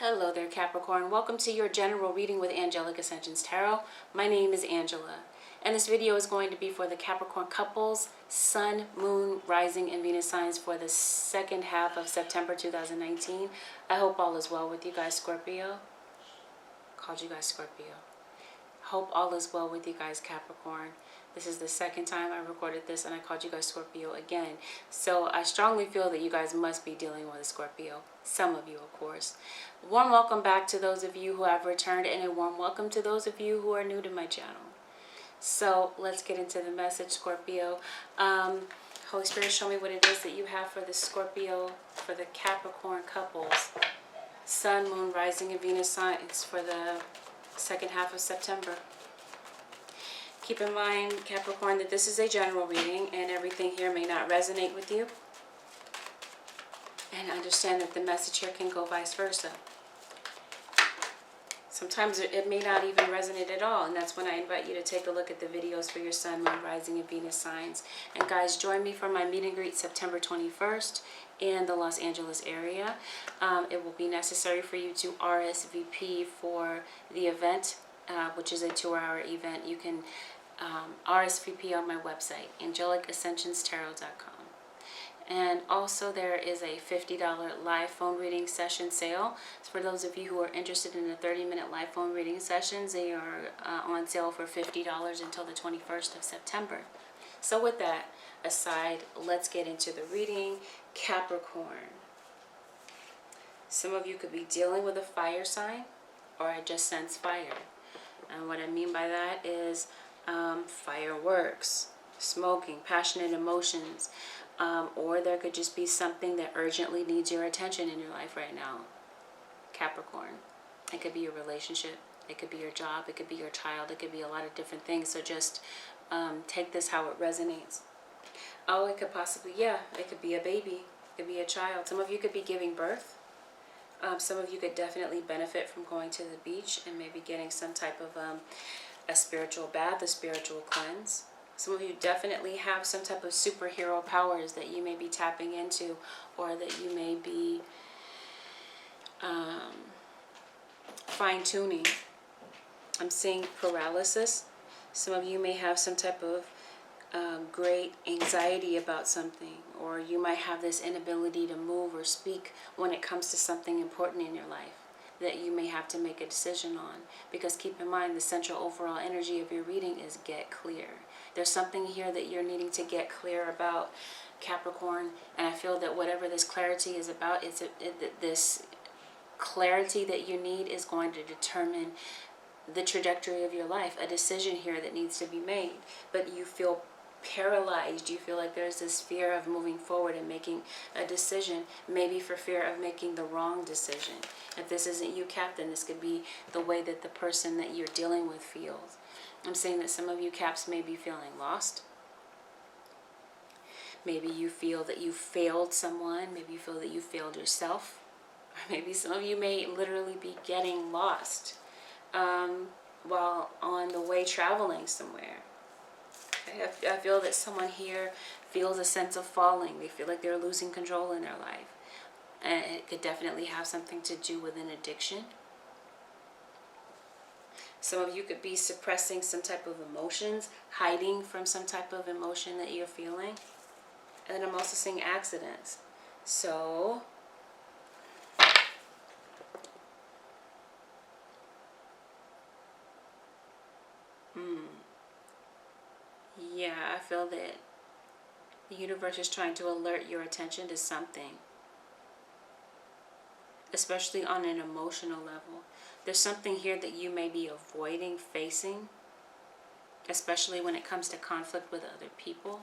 Hello there, Capricorn. Welcome to your general reading with Angelic Ascensions Tarot. My name is Angela, and this video is going to be for the Capricorn couples, Sun, Moon, Rising, and Venus signs for the second half of September 2019. I hope all is well with you guys, Scorpio. Called you guys Scorpio. Hope all is well with you guys, Capricorn. This is the second time I recorded this and I called you guys Scorpio again. So I strongly feel that you guys must be dealing with a Scorpio. Some of you, of course. Warm welcome back to those of you who have returned, and a warm welcome to those of you who are new to my channel. So let's get into the message, Scorpio. Holy Spirit, show me what it is that you have for the Scorpio, for the Capricorn couples. Sun, Moon, Rising, and Venus signs for the second half of September. Keep in mind, Capricorn, that this is a general reading and everything here may not resonate with you. And understand that the message here can go vice versa. Sometimes it may not even resonate at all, and that's when I invite you to take a look at the videos for your Sun, Moon, Rising, and Venus signs. And guys, join me for my meet and greet September 21st in the Los Angeles area. It will be necessary for you to RSVP for the event, which is a 2-hour event. You can RSVP on my website, AngelicAscensionsTarot.com. And also there is a $50 live phone reading session sale. So for those of you who are interested in the 30-minute live phone reading sessions, they are on sale for $50 until the 21st of September. So with that aside, let's get into the reading. Capricorn. Some of you could be dealing with a fire sign, or I just sense fire. And what I mean by that is fireworks, smoking, passionate emotions, or there could just be something that urgently needs your attention in your life right now, Capricorn. It could be your relationship, it could be your job, it could be your child, it could be a lot of different things. So just take this how it resonates. Oh, it could possibly, it could be a baby, it could be a child. Some of you could be giving birth. Some of you could definitely benefit from going to the beach and maybe getting some type of a spiritual bath, a spiritual cleanse. Some of you definitely have some type of superhero powers that you may be tapping into, or that you may be fine-tuning. I'm seeing paralysis. Some of you may have some type of great anxiety about something, or you might have this inability to move or speak when it comes to something important in your life that you may have to make a decision on. Because keep in mind, the central overall energy of your reading is get clear. There's something here that you're needing to get clear about, Capricorn, and I feel that whatever this clarity is about, this clarity that you need is going to determine the trajectory of your life. A decision here that needs to be made, but you feel paralyzed. You feel like there's this fear of moving forward and making a decision, maybe for fear of making the wrong decision. If this isn't you, Cap, then this could be the way that the person that you're dealing with feels. I'm saying that some of you, Caps, may be feeling lost. Maybe you feel that you failed someone. Maybe you feel that you failed yourself. Or maybe some of you may literally be getting lost while on the way traveling somewhere. I feel that someone here feels a sense of falling. They feel like they're losing control in their life. And it could definitely have something to do with an addiction. Some of you could be suppressing some type of emotions, hiding from some type of emotion that you're feeling. And then I'm also seeing accidents. So yeah, I feel that the universe is trying to alert your attention to something, especially on an emotional level. There's something here that you may be avoiding facing, especially when it comes to conflict with other people.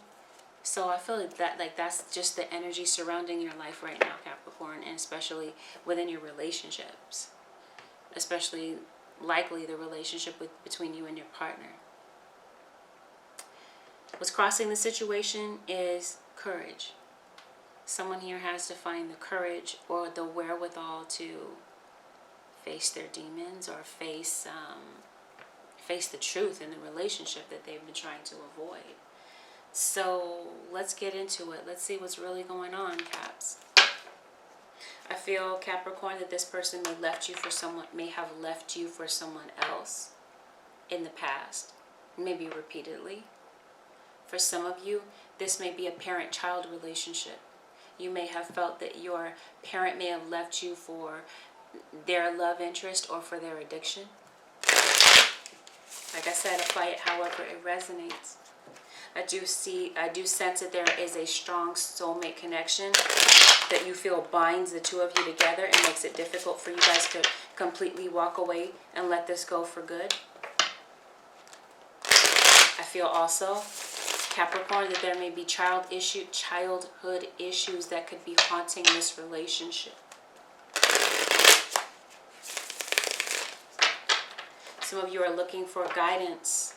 So I feel that that's just the energy surrounding your life right now, Capricorn, and especially within your relationships, especially likely the relationship between you and your partner. What's crossing the situation is courage. Someone here has to find the courage or the wherewithal to face their demons, or face the truth in the relationship that they've been trying to avoid. So let's get into it. Let's see what's really going on, Caps. I feel, Capricorn, that this person may have left you for someone else in the past, maybe repeatedly. For some of you, this may be a parent-child relationship. You may have felt that your parent may have left you for their love interest or for their addiction. Like I said, apply it however it resonates. I do sense that there is a strong soulmate connection that you feel binds the two of you together and makes it difficult for you guys to completely walk away and let this go for good. I feel also, Capricorn, that there may be childhood issues that could be haunting this relationship. Some of you are looking for guidance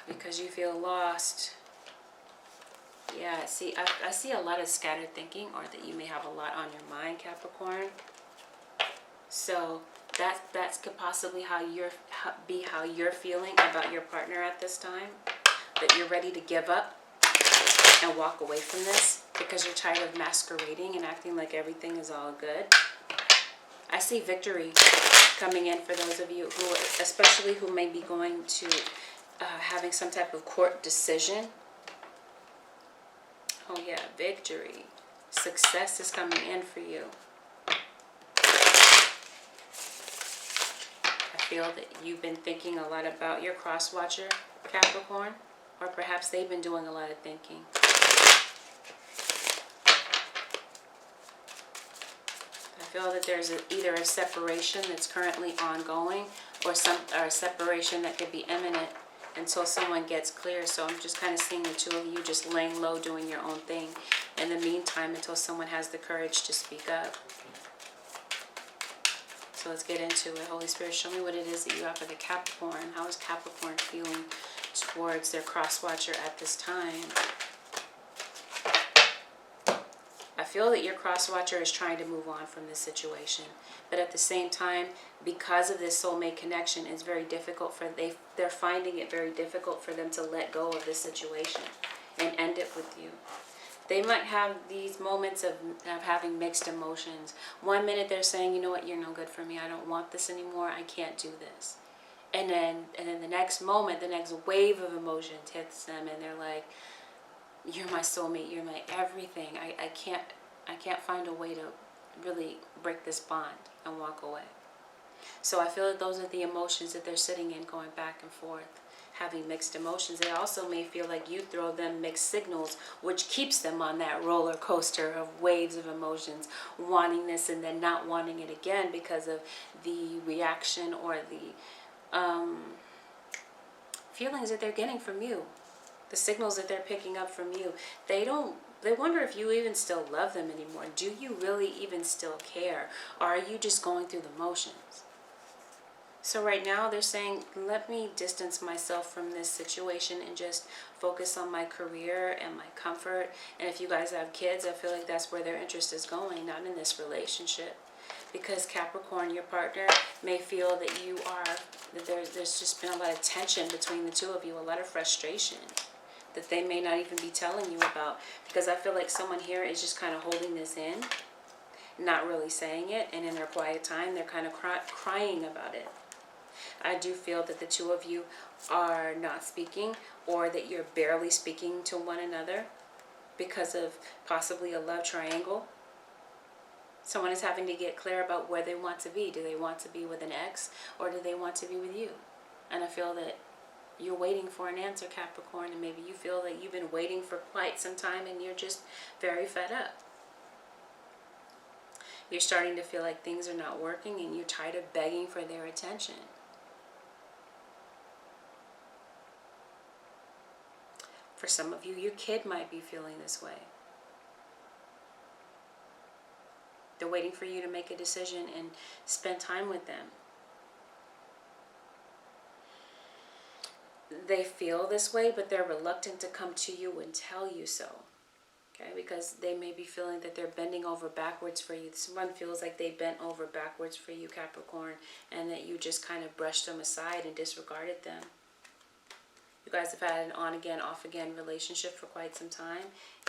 because you feel lost. Yeah, I see a lot of scattered thinking, or that you may have a lot on your mind, Capricorn. So that could possibly be how you're feeling about your partner at this time. That you're ready to give up and walk away from this because you're tired of masquerading and acting like everything is all good. I see victory coming in for those of you who, especially who may be going to having some type of court decision. Oh yeah, victory. Success is coming in for you. I feel that you've been thinking a lot about your cross-watcher, Capricorn, or perhaps they've been doing a lot of thinking. I feel that there's either a separation that's currently ongoing or a separation that could be imminent until someone gets clear. So I'm just kind of seeing the two of you just laying low, doing your own thing in the meantime until someone has the courage to speak up. So let's get into it. Holy Spirit, show me what it is that you have for the Capricorn. How is Capricorn feeling towards their cross-watcher at this time? I feel that your cross-watcher is trying to move on from this situation. But at the same time, because of this soulmate connection, it's very difficult they're finding it very difficult for them to let go of this situation and end it with you. They might have these moments of having mixed emotions. One minute they're saying, you know what, you're no good for me. I don't want this anymore. I can't do this. And then the next moment, the next wave of emotions hits them and they're like, you're my soulmate, you're my everything. I can't find a way to really break this bond and walk away. So I feel that those are the emotions that they're sitting in, going back and forth, having mixed emotions. They also may feel like you throw them mixed signals, which keeps them on that roller coaster of waves of emotions, wanting this and then not wanting it again because of the reaction or the feelings that they're getting from you. The signals that they're picking up from you. They wonder if you even still love them anymore. Do you really even still care? Or are you just going through the motions? So right now they're saying, let me distance myself from this situation and just focus on my career and my comfort. And if you guys have kids, I feel like that's where their interest is going, not in this relationship. Because Capricorn, your partner, may feel that there's just been a lot of tension between the two of you, a lot of frustration that they may not even be telling you about. Because I feel like someone here is just kind of holding this in, not really saying it, and in their quiet time, they're kind of crying about it. I do feel that the two of you are not speaking, or that you're barely speaking to one another because of possibly a love triangle. Someone is having to get clear about where they want to be. Do they want to be with an ex, or do they want to be with you? And I feel that you're waiting for an answer, Capricorn, and maybe you feel that you've been waiting for quite some time and you're just very fed up. You're starting to feel like things are not working and you're tired of begging for their attention. For some of you, your kid might be feeling this way. They're waiting for you to make a decision and spend time with them. They feel this way, but they're reluctant to come to you and tell you so. Okay, because they may be feeling that they're bending over backwards for you. Someone feels like they bent over backwards for you, Capricorn, and that you just kind of brushed them aside and disregarded them. You guys have had an on-again, off-again relationship for quite some time,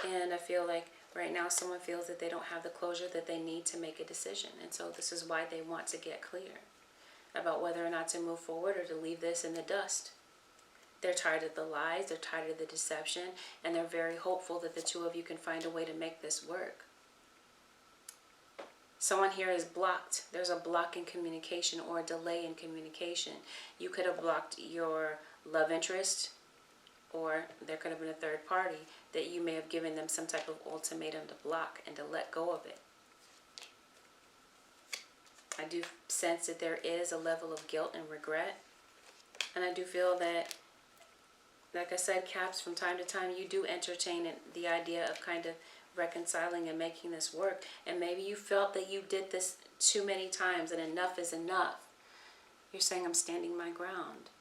and I feel like Right now, someone feels that they don't have the closure that they need to make a decision. And so this is why they want to get clear about whether or not to move forward or to leave this in the dust. They're tired of the lies, they're tired of the deception, and they're very hopeful that the two of you can find a way to make this work. Someone here is blocked. There's a block in communication or a delay in communication. You could have blocked your love interest, or there could have been a third party that you may have given them some type of ultimatum to block and to let go of it. I do sense that there is a level of guilt and regret. And I do feel that, like I said, Caps, from time to time, you do entertain the idea of kind of reconciling and making this work. And maybe you felt that you did this too many times and enough is enough. You're saying, I'm standing my ground.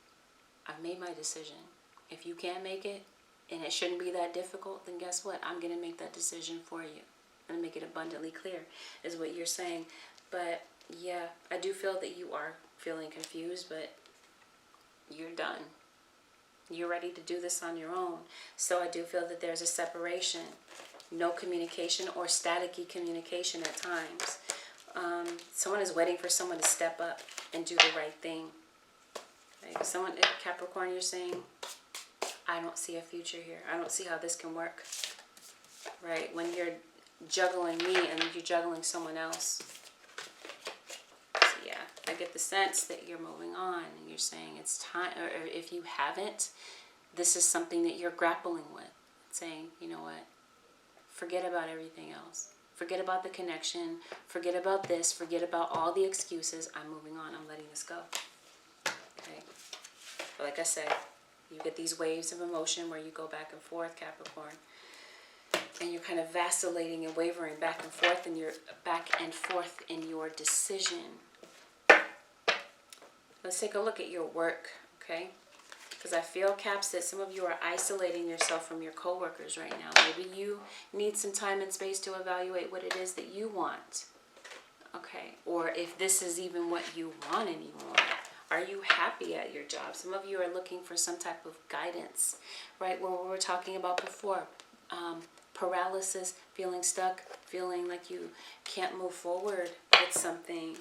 I've made my decision. If you can't make it, and it shouldn't be that difficult, then guess what? I'm going to make that decision for you. I'm going to make it abundantly clear, is what you're saying. But yeah, I do feel that you are feeling confused, but you're done. You're ready to do this on your own. So I do feel that there's a separation. No communication or staticky communication at times. Someone is waiting for someone to step up and do the right thing. Right? Someone, Capricorn, you're saying, I don't see a future here. I don't see how this can work. Right? When you're juggling me and you're juggling someone else. So yeah, I get the sense that you're moving on and you're saying it's time, or if you haven't, this is something that you're grappling with. Saying, you know what? Forget about everything else. Forget about the connection. Forget about this. Forget about all the excuses. I'm moving on. I'm letting this go. Okay? But like I said, you get these waves of emotion where you go back and forth, Capricorn. And you're kind of vacillating and wavering back and forth, and you're back and forth in your decision. Let's take a look at your work, okay? Because I feel, Caps, that some of you are isolating yourself from your coworkers right now. Maybe you need some time and space to evaluate what it is that you want. Okay? Or if this is even what you want anymore. Are you happy at your job? Some of you are looking for some type of guidance, right? What we were talking about before. Paralysis, feeling stuck, feeling like you can't move forward with something.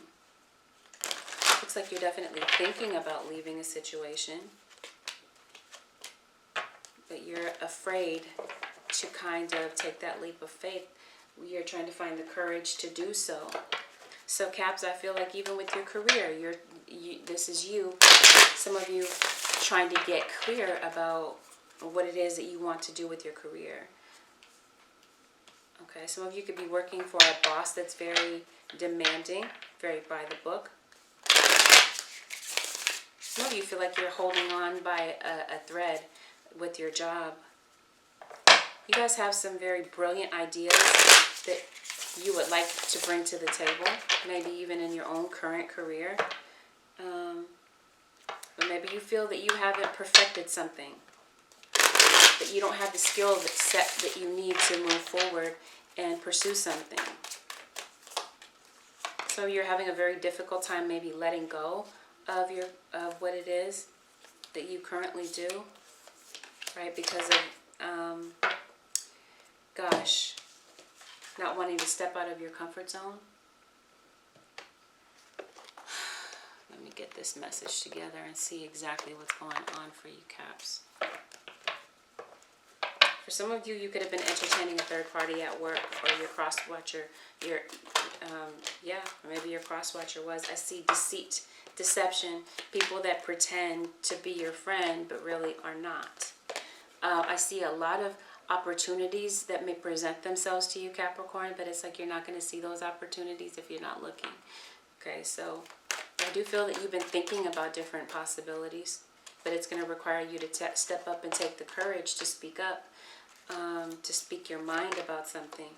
Looks like you're definitely thinking about leaving a situation. But you're afraid to kind of take that leap of faith. You're trying to find the courage to do so. So Caps, I feel like even with your career, this is you, some of you trying to get clear about what it is that you want to do with your career. Okay, some of you could be working for a boss that's very demanding, very by the book. Some of you feel like you're holding on by a thread with your job. You guys have some very brilliant ideas that you would like to bring to the table, maybe even in your own current career. But maybe you feel that you haven't perfected something, that you don't have the skill set that you need to move forward and pursue something. So you're having a very difficult time maybe letting go of what it is that you currently do. Right, because of, not wanting to step out of your comfort zone. Let me get this message together and see exactly what's going on for you, Caps. For some of you, you could have been entertaining a third party at work, or your cross-watcher, or maybe your cross-watcher was. I see deceit, deception, people that pretend to be your friend, but really are not. I see a lot of opportunities that may present themselves to you, Capricorn, but it's like you're not going to see those opportunities if you're not looking. Okay, so I do feel that you've been thinking about different possibilities, but it's going to require you to step up and take the courage to speak up, to speak your mind about something.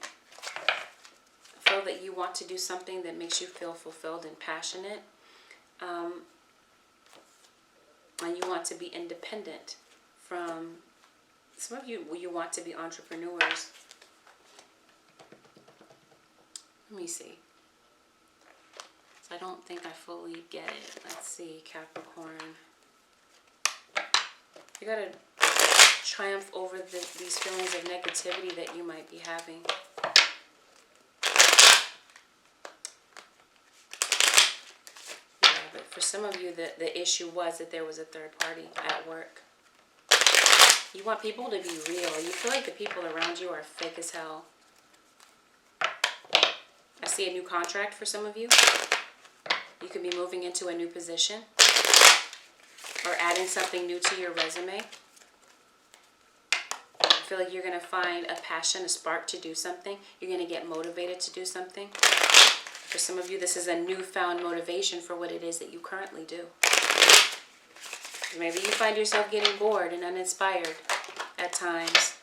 I feel that you want to do something that makes you feel fulfilled and passionate, and you want to be independent from... Some of you want to be entrepreneurs. Let me see. So I don't think I fully get it. Let's see, Capricorn. You got to triumph over these feelings of negativity that you might be having. some of you, the issue was that there was a third party at work. You want people to be real. You feel like the people around you are fake as hell. I see a new contract for some of you. You could be moving into a new position or adding something new to your resume. I feel like you're going to find a passion, a spark to do something. You're going to get motivated to do something. For some of you, this is a newfound motivation for what it is that you currently do. Maybe you find yourself getting bored and uninspired at times.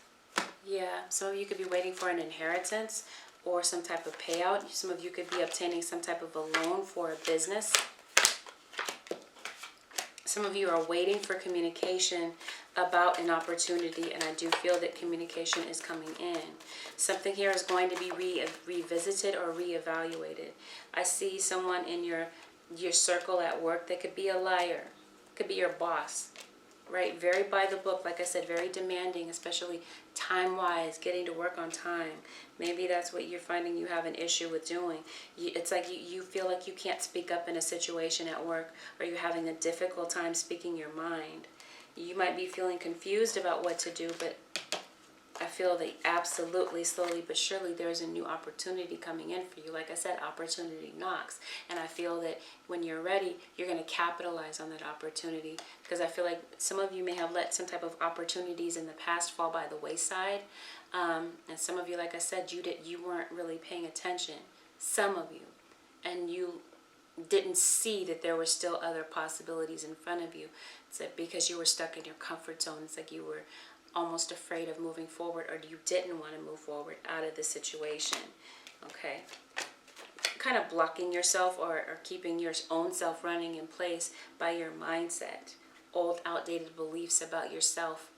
Yeah, some of you could be waiting for an inheritance or some type of payout. Some of you could be obtaining some type of a loan for a business. Some of you are waiting for communication about an opportunity, and I do feel that communication is coming in. Something here is going to be revisited or reevaluated. I see someone in your circle at work that could be a liar. Could be your boss, right? Very by the book, like I said, very demanding, especially time-wise, getting to work on time. Maybe that's what you're finding you have an issue with doing. It's like you feel like you can't speak up in a situation at work, or you're having a difficult time speaking your mind. You might be feeling confused about what to do, but I feel that absolutely, slowly but surely, there's a new opportunity coming in for you. Like I said, opportunity knocks. And I feel that when you're ready, you're going to capitalize on that opportunity. Because I feel like some of you may have let some type of opportunities in the past fall by the wayside. And some of you, like I said, you weren't really paying attention. Some of you. And you didn't see that there were still other possibilities in front of you. It's like because you were stuck in your comfort zone. It's like you were almost afraid of moving forward, or you didn't want to move forward out of the situation. Okay, kind of blocking yourself or keeping your own self running in place by your mindset, old outdated beliefs about yourself,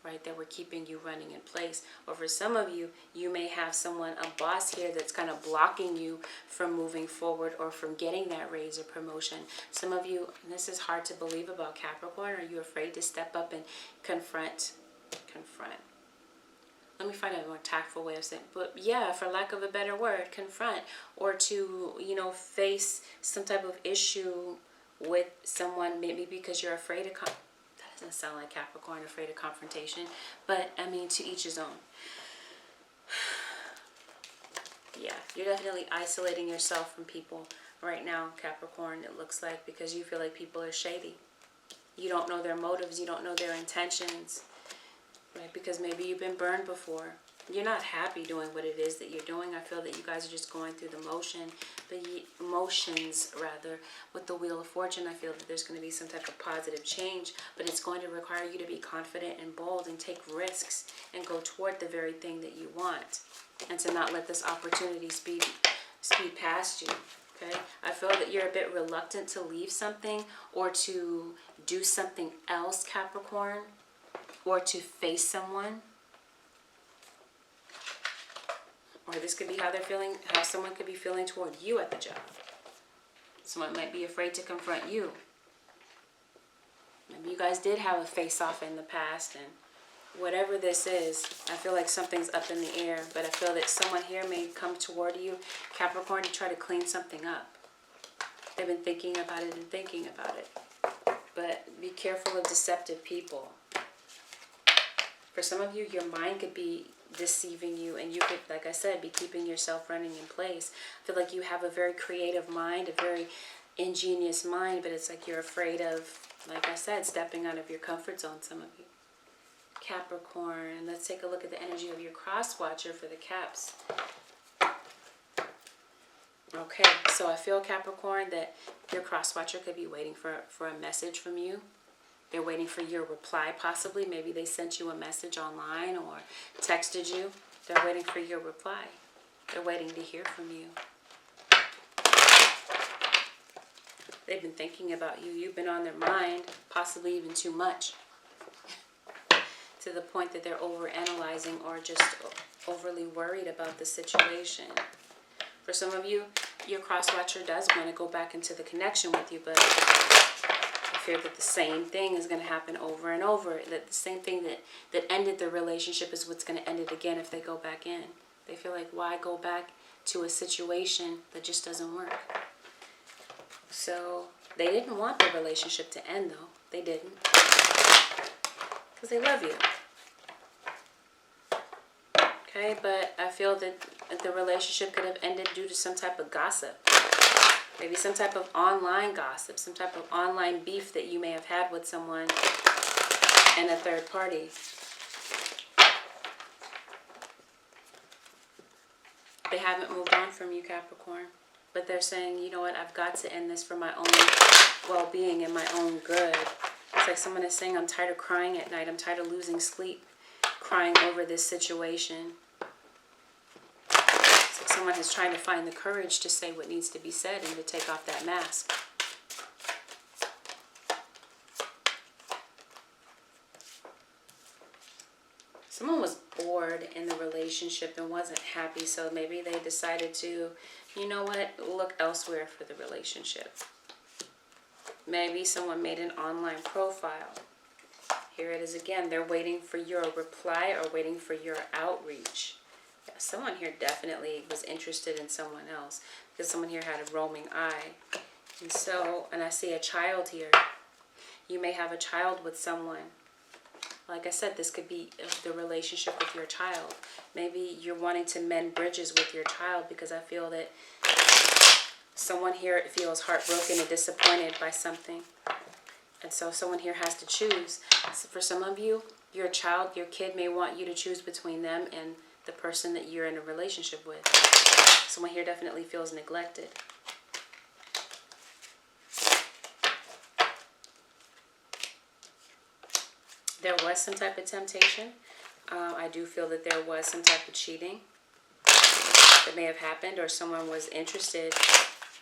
right, that were keeping you running in place. Or for some of you, you may have someone, a boss here, that's kind of blocking you from moving forward or from getting that raise or promotion. Some of you, and this is hard to believe about Capricorn, are you afraid to step up and confront? Let me find a more tactful way of saying, but yeah, for lack of a better word, confront, or to, face some type of issue with someone, maybe because you're afraid of, that doesn't sound like Capricorn, afraid of confrontation, but I mean, to each his own. Yeah, you're definitely isolating yourself from people right now, Capricorn, it looks like, because you feel like people are shady. You don't know their motives, you don't know their intentions. Right, because maybe you've been burned before. You're not happy doing what it is that you're doing. I feel that you guys are just going through the emotions with the Wheel of Fortune. I feel that there's going to be some type of positive change, but it's going to require you to be confident and bold and take risks and go toward the very thing that you want, and to not let this opportunity speed past you. Okay, I feel that you're a bit reluctant to leave something or to do something else, Capricorn, or to face someone. Or this could be how they're feeling, how someone could be feeling toward you at the job. Someone might be afraid to confront you. Maybe you guys did have a face-off in the past, and whatever this is, I feel like something's up in the air, but I feel that someone here may come toward you, Capricorn, to try to clean something up. They've been thinking about it and thinking about it. But be careful of deceptive people. For some of you, your mind could be deceiving you, and you could, like I said, be keeping yourself running in place. I feel like you have a very creative mind, a very ingenious mind, but it's like you're afraid of, like I said, stepping out of your comfort zone, some of you. Capricorn, let's take a look at the energy of your cross watcher for the Caps. Okay, so I feel, Capricorn, that your cross watcher could be waiting for a message from you. They're waiting for your reply, possibly. Maybe they sent you a message online or texted you. They're waiting for your reply. They're waiting to hear from you. They've been thinking about you. You've been on their mind, possibly even too much, to the point that they're overanalyzing or just overly worried about the situation. For some of you, your cross-watcher does want to go back into the connection with you, but I fear that the same thing is going to happen over and over. That the same thing that ended the relationship is what's going to end it again if they go back in. They feel like, why go back to a situation that just doesn't work? So they didn't want the relationship to end, though. They didn't. Because they love you. Okay, but I feel that the relationship could have ended due to some type of gossip. Maybe some type of online gossip, some type of online beef that you may have had with someone and a third party. They haven't moved on from you, Capricorn. But they're saying, you know what, I've got to end this for my own well-being and my own good. It's like someone is saying, I'm tired of crying at night. I'm tired of losing sleep, crying over this situation. It's like someone is trying to find the courage to say what needs to be said and to take off that mask. Someone was bored in the relationship and wasn't happy, so maybe they decided to, you know what, look elsewhere for the relationship. Maybe someone made an online profile. Here it is again. They're waiting for your reply or waiting for your outreach. Yeah, someone here definitely was interested in someone else because someone here had a roaming eye. And I see a child here. You may have a child with someone. Like I said, this could be the relationship with your child. Maybe you're wanting to mend bridges with your child because I feel that someone here feels heartbroken and disappointed by something. And so someone here has to choose. So for some of you, your child, your kid may want you to choose between them and the person that you're in a relationship with. Someone here definitely feels neglected. There was some type of temptation. I do feel that there was some type of cheating that may have happened, or someone was interested.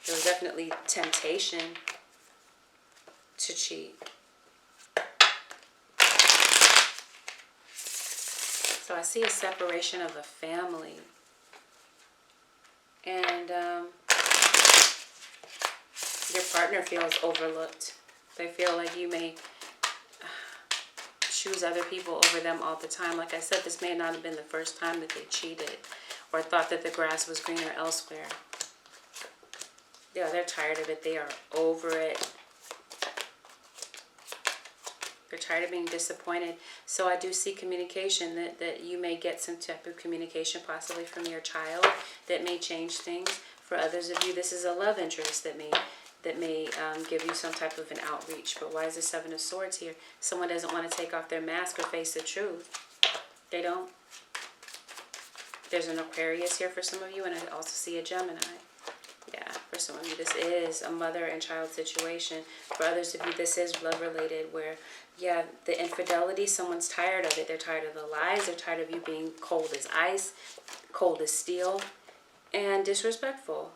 There was definitely temptation to cheat. So I see a separation of a family. And your partner feels overlooked. They feel like you may choose other people over them all the time. Like I said, this may not have been the first time that they cheated or thought that the grass was greener elsewhere. Yeah, they're tired of it. They are over it. They're tired of being disappointed. So I do see communication, that you may get some type of communication possibly from your child that may change things. For others of you, this is a love interest that may give you some type of an outreach. But why is the Seven of Swords here? Someone doesn't want to take off their mask or face the truth. They don't. There's an Aquarius here for some of you, and I also see a Gemini. Yeah, for some of you, this is a mother and child situation. For others of you, this is love related, where, yeah, the infidelity, someone's tired of it. They're tired of the lies. They're tired of you being cold as ice, cold as steel, and disrespectful.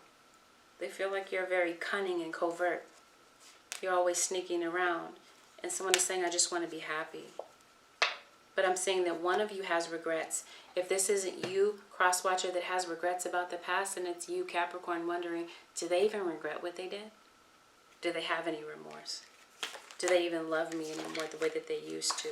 They feel like you're very cunning and covert. You're always sneaking around. And someone is saying, I just want to be happy. But I'm saying that one of you has regrets. If this isn't you, cross-watcher, that has regrets about the past, and it's you, Capricorn, wondering, do they even regret what they did? Do they have any remorse? Do they even love me anymore the way that they used to?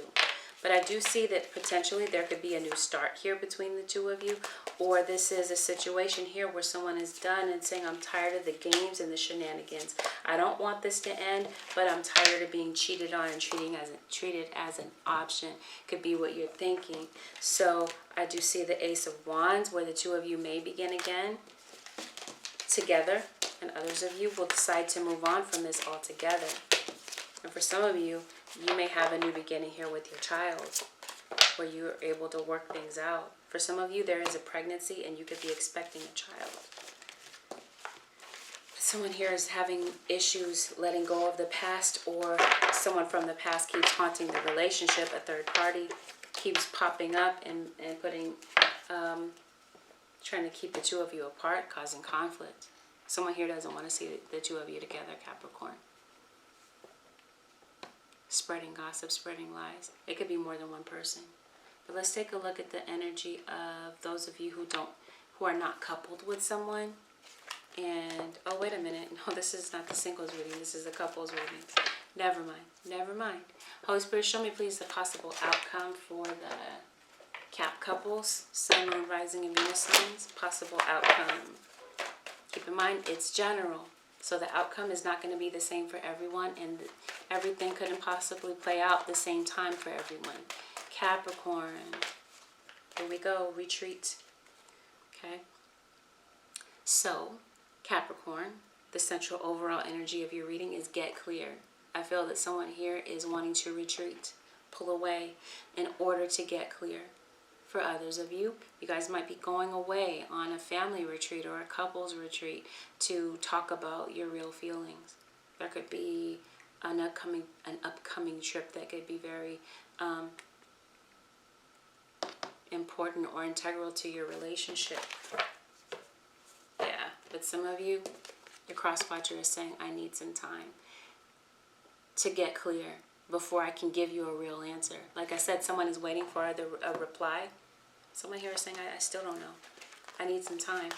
But I do see that potentially there could be a new start here between the two of you. Or this is a situation here where someone is done and saying, I'm tired of the games and the shenanigans. I don't want this to end, but I'm tired of being cheated on and treated as an option. Could be what you're thinking. So I do see the Ace of Wands, where the two of you may begin again together. And others of you will decide to move on from this altogether. And for some of you, you may have a new beginning here with your child, where you are able to work things out. For some of you, there is a pregnancy and you could be expecting a child. Someone here is having issues letting go of the past, or someone from the past keeps haunting the relationship. A third party keeps popping up and putting, trying to keep the two of you apart, causing conflict. Someone here doesn't want to see the two of you together, Capricorn. Spreading gossip, spreading lies. It could be more than one person. But let's take a look at the energy of those of you who are not coupled with someone. And, oh, wait a minute. No, this is not the singles reading. This is the couples reading. Never mind. Never mind. Holy Spirit, show me, please, the possible outcome for the Cap couples, Sun, Moon, Rising, and Venus signs. Possible outcome. Keep in mind, it's general. So the outcome is not going to be the same for everyone, and everything couldn't possibly play out the same time for everyone. Capricorn, here we go, retreat. Okay, so Capricorn, the central overall energy of your reading is get clear. I feel that someone here is wanting to retreat, pull away in order to get clear. For others of you, you guys might be going away on a family retreat or a couples retreat to talk about your real feelings. There could be an upcoming trip that could be very important or integral to your relationship. Yeah, but some of you, your cross-watcher is saying, I need some time to get clear before I can give you a real answer. Like I said, someone is waiting for a reply. Someone here is saying, I still don't know. I need some time.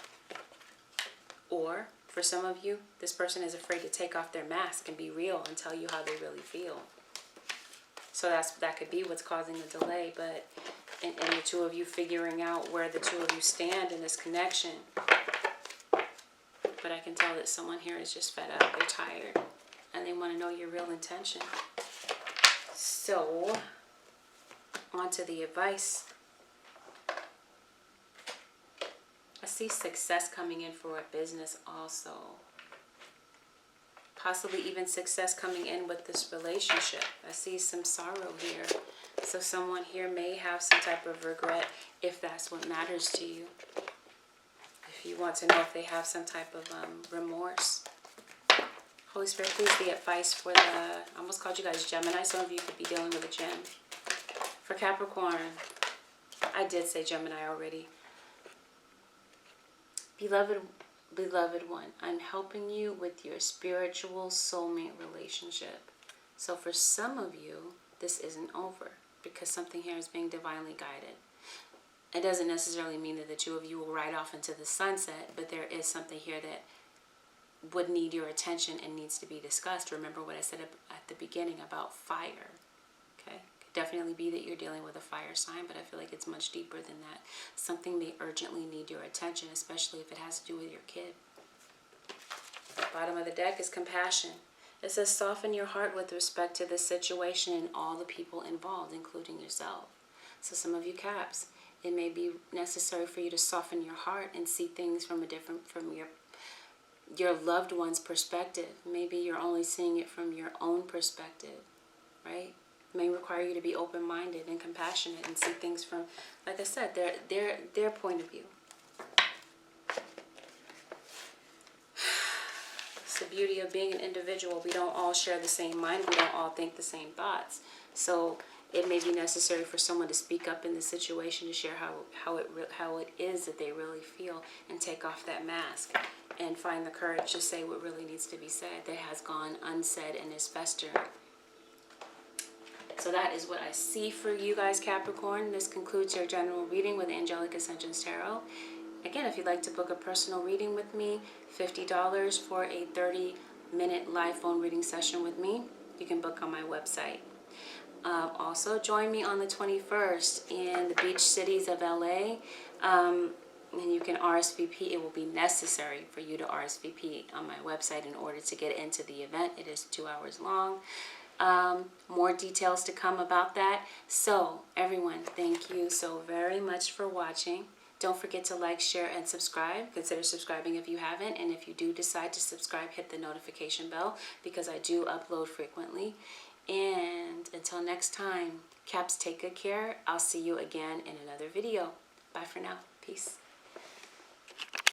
Or, for some of you, this person is afraid to take off their mask and be real and tell you how they really feel. So that could be what's causing the delay. But and the two of you figuring out where the two of you stand in this connection. But I can tell that someone here is just fed up. They're tired. And they want to know your real intention. So, on to the advice. I see success coming in for a business also. Possibly even success coming in with this relationship. I see some sorrow here. So someone here may have some type of regret if that's what matters to you. If you want to know if they have some type of remorse. Holy Spirit, please, the advice for the, I almost called you guys Gemini. Some of you could be dealing with a Gem. For Capricorn, I did say Gemini already. Beloved one, I'm helping you with your spiritual soulmate relationship. So for some of you, this isn't over because something here is being divinely guided. It doesn't necessarily mean that the two of you will ride off into the sunset, but there is something here that would need your attention and needs to be discussed. Remember what I said at the beginning about fire. Okay? Could definitely be that you're dealing with a fire sign, but I feel like it's much deeper than that. Something may urgently need your attention, especially if it has to do with your kid. Bottom of the deck is compassion. It says soften your heart with respect to this situation and all the people involved, including yourself. So some of you Caps, it may be necessary for you to soften your heart and see things from your loved one's perspective. Maybe you're only seeing it from your own perspective, right? It may require you to be open-minded and compassionate and see things from, like I said, their point of view. It's the beauty of being an individual. We don't all share the same mind. We don't all think the same thoughts. So it may be necessary for someone to speak up in the situation to share how it is that they really feel and take off that mask and find the courage to say what really needs to be said that has gone unsaid and is festering. So that is what I see for you guys, Capricorn. This concludes your general reading with Angelic Ascensions Tarot. Again, if you'd like to book a personal reading with me, $50 for a 30-minute live phone reading session with me. You can book on my website. Also, join me on the 21st in the beach cities of LA. And you can RSVP. It will be necessary for you to RSVP on my website in order to get into the event. It is 2 hours long. More details to come about that. So, everyone, thank you so very much for watching. Don't forget to like, share, and subscribe. Consider subscribing if you haven't. And if you do decide to subscribe, hit the notification bell because I do upload frequently. And until next time, Caps, take good care. I'll see you again in another video. Bye for now. Peace.